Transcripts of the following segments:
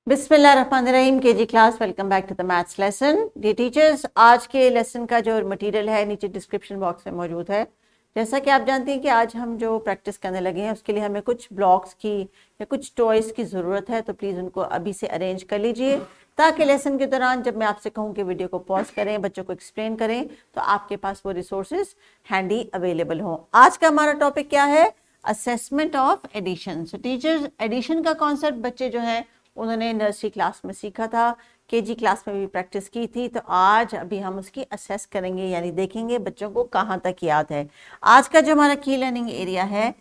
बिस्मिल्लाहिर्रहमानिर्रहीम KG class welcome back to the maths lesson. Dear teachers, आज के lesson का जो मटेरियल है नीचे डिस्क्रिप्शन बॉक्स में मौजूद है। जैसा कि आप जानते हैं कि आज हम जो प्रैक्टिस करने लगे हैं उसके लिए हमें कुछ ब्लॉक्स की या कुछ टॉयज़ की ज़रूरत है, तो प्लीज़ उनको अभी से अरेंज कर लीजिए ताकि लेसन के दौरान जब मैं आपसे कहूँ कि वीडियो को पॉज करें, बच्चों को एक्सप्लेन करें, तो आपके पास वो रिसोर्सेज हैंडी अवेलेबल हों। आज का हमारा टॉपिक क्या है? Assessment of addition. So teachers, addition का कॉन्सेप्ट बच्चे जो है उन्होंने नर्सरी क्लास में सीखा था, केजी क्लास में भी प्रैक्टिस की थी, तो आज अभी हम उसकी असेस करेंगे, यानी देखेंगे बच्चों को कहाँ तक याद है। आज का जो हमारा की लर्निंग एरिया है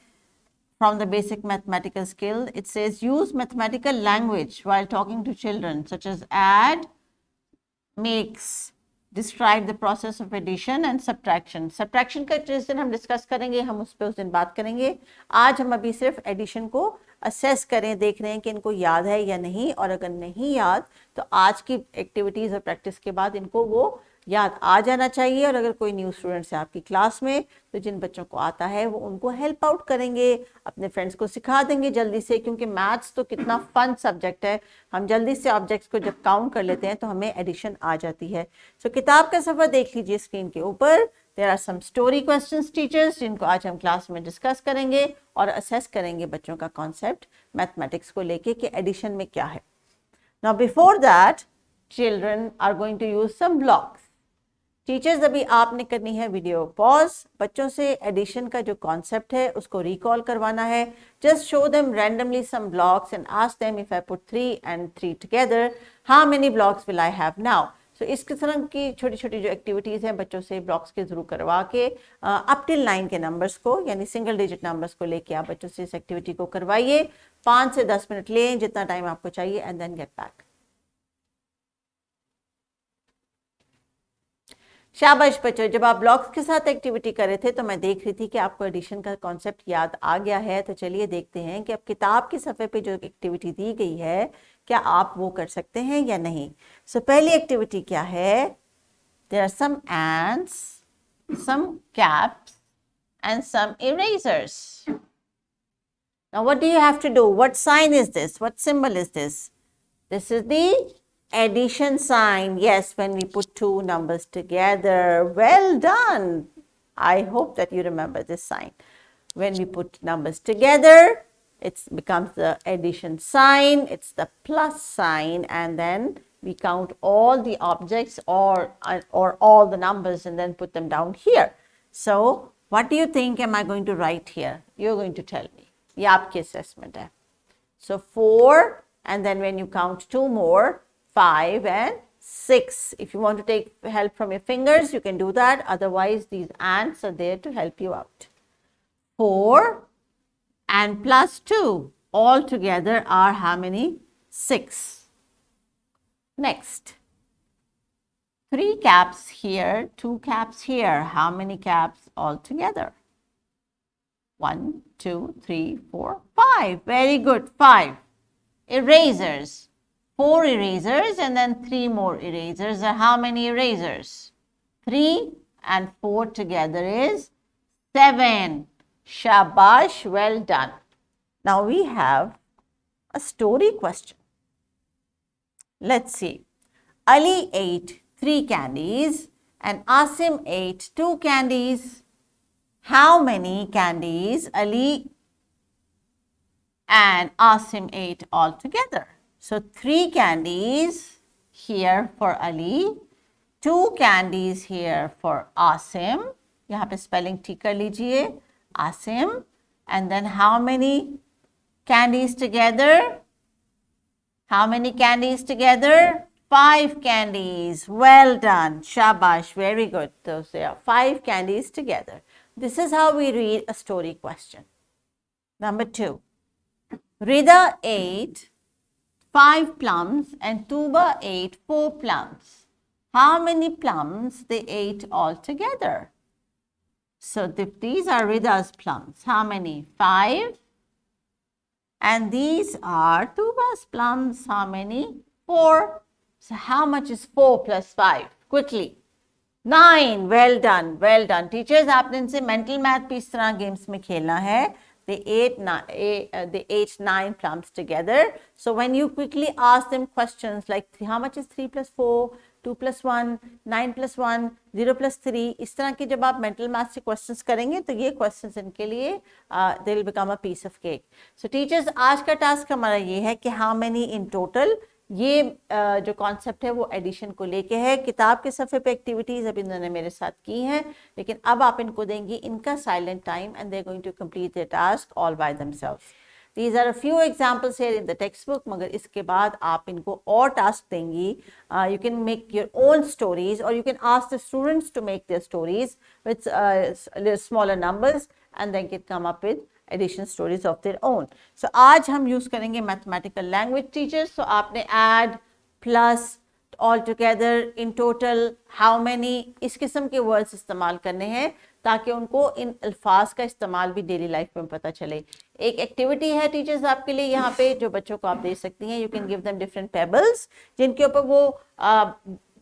from the basic mathematical skill, it says use mathematical language while talking to children such as add, makes, describe the process of addition and subtraction. Subtraction का जिस दिन हम डिस्कस करेंगे हम उस पर उस दिन बात करेंगे। आज हम अभी सिर्फ एडिशन को असेस करें, देख रहे हैं कि इनको याद है या नहीं, और अगर नहीं याद तो आज की एक्टिविटीज़ और प्रैक्टिस के बाद इनको वो याद आ जाना चाहिए। और अगर कोई न्यू स्टूडेंट्स है आपकी क्लास में तो जिन बच्चों को आता है वो उनको हेल्प आउट करेंगे, अपने फ्रेंड्स को सिखा देंगे जल्दी से, क्योंकि मैथ्स तो कितना फन सब्जेक्ट है। हम जल्दी से ऑब्जेक्ट्स को जब काउंट कर लेते हैं तो हमें एडिशन आ जाती है। सो किताब का सफ़र देख लीजिए स्क्रीन के ऊपर। There are some story questions teachers, जिनको आज हम क्लास में डिस्कस करेंगे और असेस करेंगे बच्चों का कॉन्सेप्ट मैथमेटिक्स को लेके कि एडिशन में क्या है। Now before that children are going to use some blocks. Teachers, अभी आपने करनी है वीडियो पॉज, बच्चों से एडिशन का जो कॉन्सेप्ट है उसको रिकॉल करवाना है। Just show them randomly some blocks and ask them if I put 3 and 3 together how many blocks will I have now. So इस तरह की छोटी छोटी जो एक्टिविटीज़ हैं बच्चों से ब्लॉक्स के थ्रू करवा के अप टिल 9 के नंबर्स को, यानी सिंगल डिजिट नंबर्स को लेके आप बच्चों से इस एक्टिविटी को करवाइए। 5 से 10 मिनट लें, जितना टाइम आपको चाहिए, एंड देन गेट बैक। शाबाश बच्चों, जब आप ब्लॉक्स के साथ एक्टिविटी कर रहे थे तो मैं देख रही थी कि आपको एडिशन का कॉन्सेप्ट याद आ गया है। तो चलिए देखते हैं कि अब किताब के सफ़े पे जो एक्टिविटी दी गई है क्या आप वो कर सकते हैं या नहीं। सो पहली एक्टिविटी क्या है? There are some ends, some caps and some erasers. Now what do you have to do? What sign is this? What symbol is this? This is the addition sign. Yes, when we put two numbers together. Well done. I hope that you remember this sign. When we put numbers together, it becomes the addition sign. It's the plus sign, and then we count all the objects or all the numbers and then put them down here. So, what do you think am I going to write here? You're going to tell me. ये आपकी assessment है. So 4, and then when you count two more, 5 and 6. If you want to take help from your fingers, you can do that. Otherwise, these ants are there to help you out. 4 and plus 2 all together are how many? 6. Next. 3 caps here, 2 caps here. How many caps all together? 1, 2, 3, 4, 5. Very good. 5. Erasers. 4 erasers and then 3 more erasers. How many erasers? 3 and 4 together is 7. Shabash, well done. Now we have a story question. Let's see. Ali ate 3 candies and Asim ate 2 candies. How many candies Ali and Asim ate altogether? So 3 candies here for Ali, 2 candies here for Asim. यहाँ पे spelling ठीक कर लीजिए, Asim. And then how many candies together? How many candies together? 5 candies. Well done. Shabash. Very good. So there are 5 candies together. This is how we read a story question. Number 2. Rida ate 5 plums and Tuba ate 4 plums. How many plums they ate altogether? So these are Rida's plums. How many? 5. And these are Tuba's plums. How many? 4. So how much is 4 plus 5? Quickly. 9. Well done. Well done. Teachers, आपने इनसे mental math भी इस तरह games में खेलना है they ate 9 plums together. So when you quickly ask them questions like how much is 3 plus 4, 2 plus 1, 9 plus 1, 0 plus 3, इस तरह के जब आप mental math से questions करेंगे तो ये questions इनके लिए they will become a piece of cake. So teachers, आज का task हमारा ये है कि how many in total. ये जो कॉन्सेप्ट है वो एडिशन को लेके है. किताब के सफ़े पे एक्टिविटीज़ अभी इन्होंने मेरे साथ की हैं, लेकिन अब आप इनको देंगी इनका silent time and they are going to complete their task all by themselves. These are a few examples here in the textbook. मगर इसके बाद आप इनको और टास्क देंगी. You can make your own stories or you can ask the students to make their stories with smaller numbers and they can come up with addition stories of their own. So आज हम use करेंगे mathematical language teachers. So आपने add, plus, all together, in total, how many, इस किस्म के words इस्तेमाल करने हैं ताकि उनको इन अल्फाज का इस्तेमाल भी डेली लाइफ में पता चले. एक एक्टिविटी है टीचर्स आपके लिए यहाँ पे जो बच्चों को आप दे सकती हैं. You can give them different pebbles जिनके ऊपर वो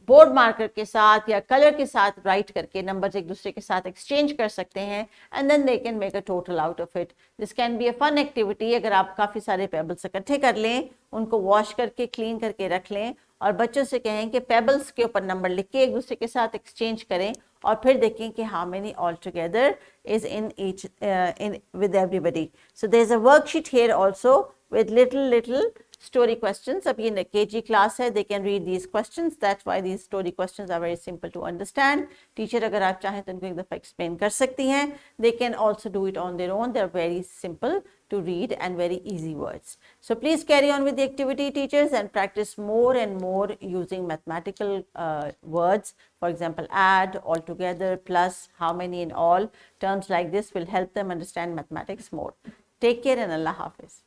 बोर्ड मार्कर के साथ या कलर के साथ राइट करके नंबर्स एक दूसरे के साथ एक्सचेंज कर सकते हैं and then they can make a total out of it. This can be a fun activity. अगर आप काफ़ी सारे पेबल्स इकट्ठे कर लें, उनको वॉश करके क्लीन करके रख लें और बच्चों से कहें कि पेबल्स के ऊपर नंबर लिख के एक दूसरे के साथ एक्सचेंज करें और फिर देखें कि how many all together is in each in with everybody. So there is a worksheet here also with little story questions. अब ये KG class है, they can read these questions. That's why these story questions are very simple to understand. Teacher अगर आप चाहें तो इनको एक दफ़ा explain कर सकती हैं. They can also do it on their own. They're very simple to read and very easy words. So please carry on with the activity, teachers, and practice more and more using mathematical words. For example, add, altogether, plus, how many in all. Terms like this will help them understand mathematics more. Take care and Allah Hafiz.